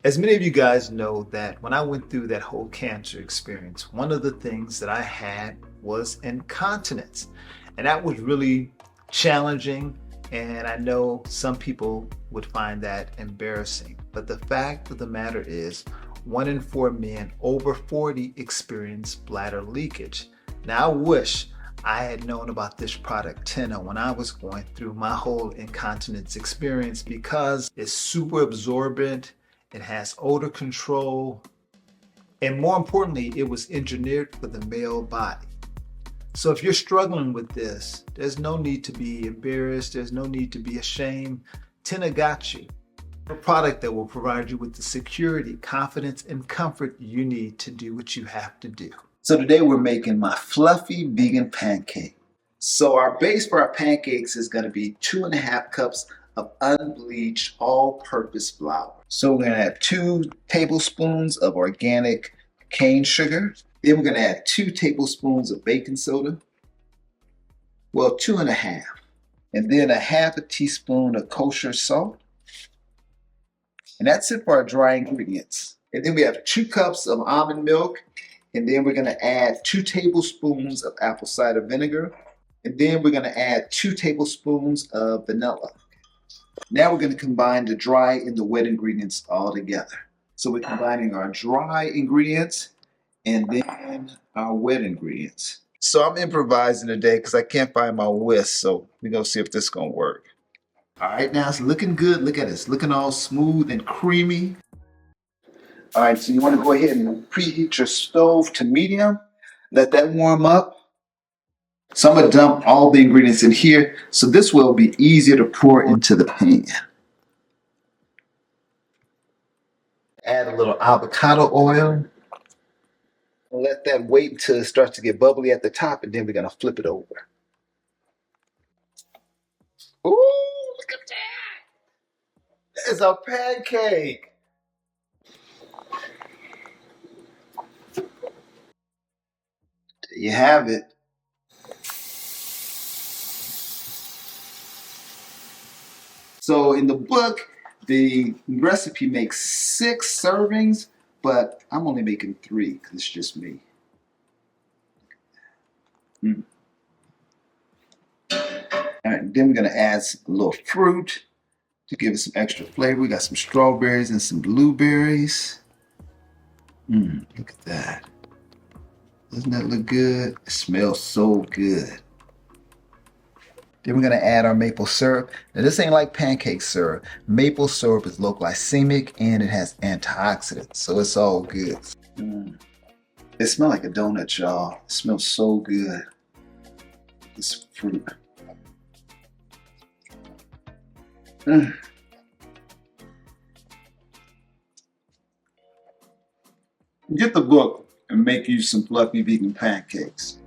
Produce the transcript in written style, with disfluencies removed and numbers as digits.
As many of you guys know that when I went through that whole cancer experience, one of the things that I had was incontinence. And that was really challenging. And I know some people would find that embarrassing. But the fact of the matter is, 1 in 4 men over 40 experience bladder leakage. Now, I wish I had known about this product TENA when I was going through my whole incontinence experience because it's super absorbent, it has odor control, and more importantly, it was engineered for the male body. So if you're struggling with this, there's no need to be embarrassed, there's no need to be ashamed. TENA got you. A product that will provide you with the security, confidence, and comfort you need to do what you have to do. So today we're making my fluffy vegan pancake. So our base for our pancakes is going to be 2.5 cups of unbleached all-purpose flour. So we're going to add 2 tablespoons of organic cane sugar. Then we're going to add 2 tablespoons of baking soda. Well, 2.5. And then a 1/2 teaspoon of kosher salt. And that's it for our dry ingredients. And then we have 2 cups of almond milk. And then we're going to add 2 tablespoons of apple cider vinegar. And then we're going to add 2 tablespoons of vanilla. Now we're going to combine the dry and the wet ingredients all together. So we're combining our dry ingredients and then our wet ingredients. So I'm improvising today because I can't find my whisk. So we're going to see if this is going to work. All right, now it's looking good. Look at it. It's looking all smooth and creamy. All right, so you want to go ahead and preheat your stove to medium. Let that warm up. So I'm going to dump all the ingredients in here, so this will be easier to pour into the pan. Add a little avocado oil. Let that wait until it starts to get bubbly at the top, and then we're going to flip it over. Ooh, look at that! It's a pancake! There you have it. So in the book, the recipe makes 6 servings, but I'm only making 3 because it's just me. All right, then we're going to add a little fruit to give it some extra flavor. We got some strawberries and some blueberries. Look at that. Doesn't that look good? It smells so good. Then we're going to add our maple syrup. Now this ain't like pancake syrup. Maple syrup is low glycemic and it has antioxidants, so it's all good. It smells like a donut, y'all. It smells so good. This fruit. Get the book and make you some fluffy vegan pancakes.